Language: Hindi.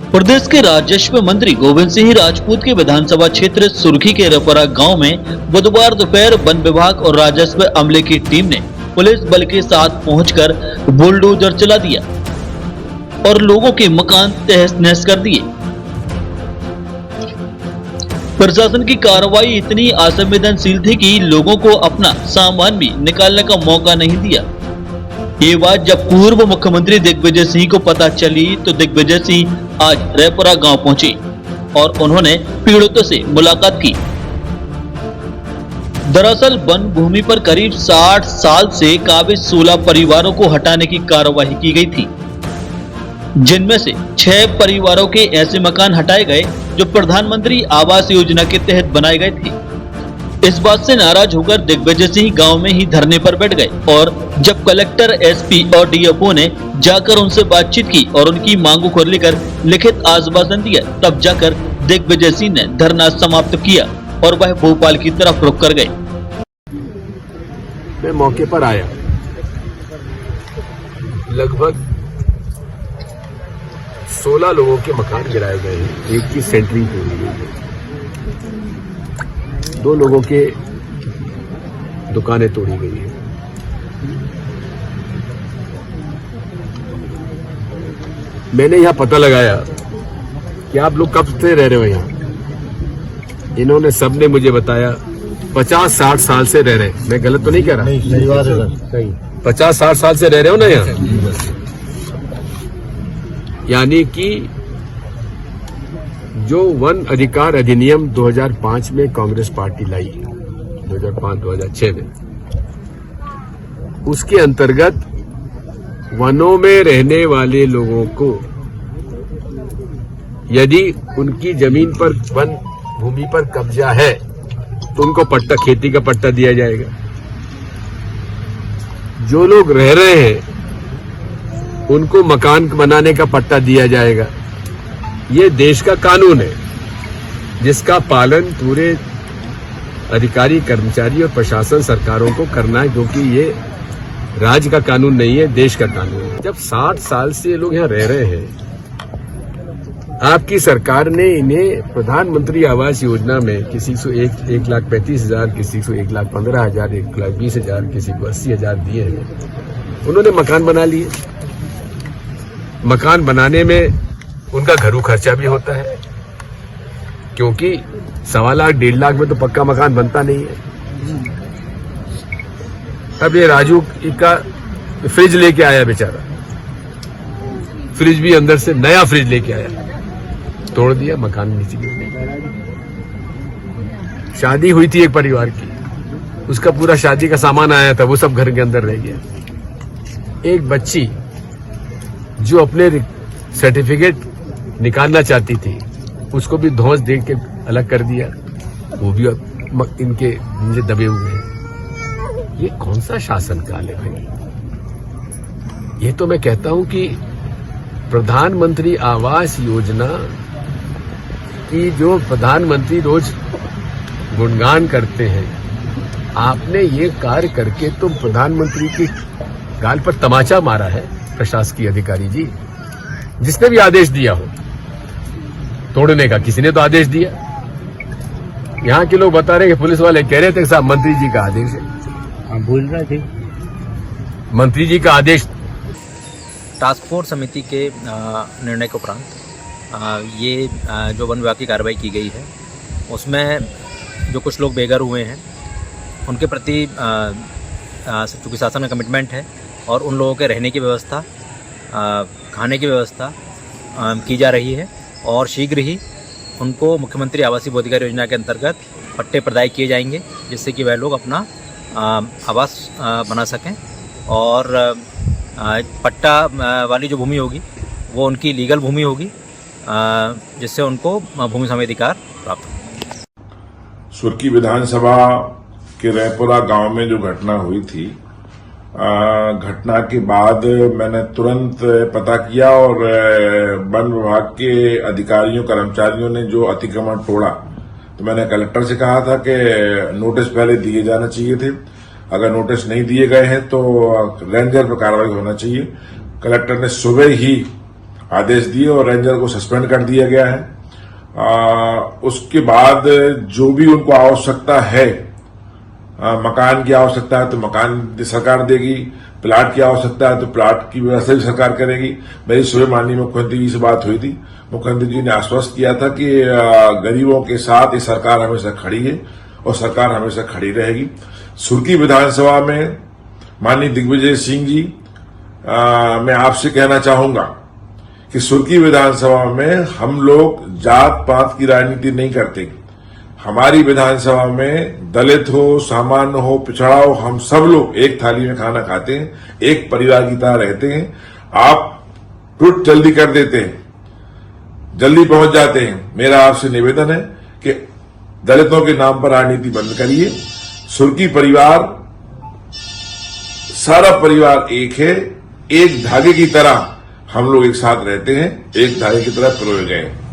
प्रदेश के राजस्व मंत्री गोविंद सिंह राजपूत के विधानसभा क्षेत्र सुर्खी के रपरा गांव में बुधवार दोपहर वन विभाग और राजस्व अमले की टीम ने पुलिस बल के साथ पहुंचकर बुलडोजर चला दिया और लोगों के मकान तहस नहस कर दिए। प्रशासन की कार्रवाई इतनी असंवेदनशील थी कि लोगों को अपना सामान भी निकालने का मौका नहीं दिया। ये बात जब पूर्व मुख्यमंत्री दिग्विजय सिंह को पता चली तो दिग्विजय सिंह आज रैपुरा गांव पहुंचे और उन्होंने पीड़ितों से मुलाकात की। दरअसल वन भूमि पर करीब 60 साल से काबिज 16 परिवारों को हटाने की कार्रवाई की गई थी, जिनमें से 6 परिवारों के ऐसे मकान हटाए गए जो प्रधानमंत्री आवास योजना के तहत बनाए गए थे। इस बात से नाराज होकर दिग्विजय सिंह गांव में ही धरने पर बैठ गए और जब कलेक्टर, एसपी और डीएफओ ने जाकर उनसे बातचीत की और उनकी मांगों को लेकर लिखित आश्वासन दिया, तब जाकर दिग्विजय सिंह ने धरना समाप्त किया और वह भोपाल की तरफ रुक कर गए। मैं मौके पर आया, लगभग 16 लोगों के मकान गिराए गए हैं, एक की सेंटरिंग तोड़ी गई है, 2 लोगों के दुकानें तोड़ी गई है। मैंने यहां पता लगाया कि आप लोग कब से रह रहे हो यहाँ। इन्होंने सबने मुझे बताया 50-60 साल से रह रहे हैं। मैं गलत तो नहीं कह रहा? नहीं, सही बात है सर। 50-60 साल से रह रहे हो ना यहाँ, यानी कि जो वन अधिकार अधिनियम 2005 में कांग्रेस पार्टी लाई, 2005-2006 में, उसके अंतर्गत वनों में रहने वाले लोगों को यदि उनकी जमीन पर वन भूमि पर कब्जा है तो उनको पट्टा, खेती का पट्टा दिया जाएगा। जो लोग रह रहे हैं उनको मकान बनाने का पट्टा दिया जाएगा। ये देश का कानून है जिसका पालन पूरे अधिकारी, कर्मचारी और प्रशासन सरकारों को करना है, क्योंकि ये राज्य का कानून नहीं है, देश का कानून है। जब 60 साल से ये लोग यहाँ रह रहे हैं, आपकी सरकार ने इन्हें प्रधानमंत्री आवास योजना में किसी को 1,35,000, किसी को 1,15,000, 1,20,000, किसी को 80,000 दिए हैं। उन्होंने मकान बना लिए। मकान बनाने में उनका घरू खर्चा भी होता है, क्योंकि 1.25 लाख 1.5 लाख में तो पक्का मकान बनता नहीं है। अब ये राजू का फ्रिज लेके आया बेचारा, फ्रिज भी अंदर से नया फ्रिज लेके आया, तोड़ दिया, मकान नीचे गिर गया। शादी हुई थी एक परिवार की, उसका पूरा शादी का सामान आया था, वो सब घर के अंदर रह गया। एक बच्ची जो अपने सर्टिफिकेट निकालना चाहती थी, उसको भी धौंस दे के अलग कर दिया, वो भी इनके नीचे दबे हुए हैं। ये कौन सा शासन काल है भाई? ये तो मैं कहता हूं कि प्रधानमंत्री आवास योजना की जो प्रधानमंत्री रोज गुणगान करते हैं, आपने ये कार्य करके तो प्रधानमंत्री के गाल पर तमाचा मारा है प्रशासकीय अधिकारी जी। जिसने भी आदेश दिया हो तोड़ने का, किसी ने तो आदेश दिया। यहाँ के लोग बता रहे हैं कि पुलिस वाले कह रहे थे कि साहब मंत्री जी का आदेश है। आप बोल रहे थे मंत्री जी का आदेश। टास्क फोर्स समिति के निर्णय के उपरांत ये जो वन विभाग की कार्रवाई की गई है, उसमें जो कुछ लोग बेघर हुए हैं उनके प्रति चूँकि शासन में कमिटमेंट है और उन लोगों के रहने की व्यवस्था, खाने की व्यवस्था की जा रही है और शीघ्र ही उनको मुख्यमंत्री आवासीय बोधिकार योजना के अंतर्गत पट्टे प्रदाय किए जाएंगे, जिससे कि वह लोग अपना आवास बना सकें और पट्टा वाली जो भूमि होगी वो उनकी लीगल भूमि होगी, जिससे उनको भूमि स्वामिधिकार प्राप्त हो। सुर्खी विधानसभा के रैपुरा गांव में जो घटना हुई थी, घटना के बाद मैंने तुरंत पता किया और वन विभाग के अधिकारियों, कर्मचारियों ने जो अतिक्रमण तोड़ा, तो मैंने कलेक्टर से कहा था कि नोटिस पहले दिए जाना चाहिए थे। अगर नोटिस नहीं दिए गए हैं तो रेंजर पर कार्रवाई होना चाहिए। कलेक्टर ने सुबह ही आदेश दिए और रेंजर को सस्पेंड कर दिया गया है। उसके बाद जो भी उनको आवश्यकता है, मकान की आवश्यकता है तो मकान सरकार देगी, प्लाट की आवश्यकता है तो प्लाट की व्यवस्था भी सरकार करेगी। मेरी सुबह माननीय मुख्यमंत्री जी से बात हुई थी। मुख्यमंत्री जी ने आश्वस्त किया था कि गरीबों के साथ ये सरकार हमेशा खड़ी है और सरकार हमेशा खड़ी रहेगी। सुरकी विधानसभा में माननीय दिग्विजय सिंह जी, मैं आपसे कहना चाहूंगा कि सुरकी विधानसभा में हम लोग जात पात की राजनीति नहीं करते। हमारी विधानसभा में दलित हो, सामान्य हो, पिछड़ा हो, हम सब लोग एक थाली में खाना खाते हैं, एक परिवार की तरह रहते हैं। आप ट्वीट जल्दी कर देते हैं, जल्दी पहुंच जाते हैं। मेरा आपसे निवेदन है कि दलितों के नाम पर राजनीति बंद करिए। सुरकी परिवार, सारा परिवार एक है, एक धागे की तरह हम लोग एक साथ रहते हैं, एक धागे की तरह पिरोए गए हैं।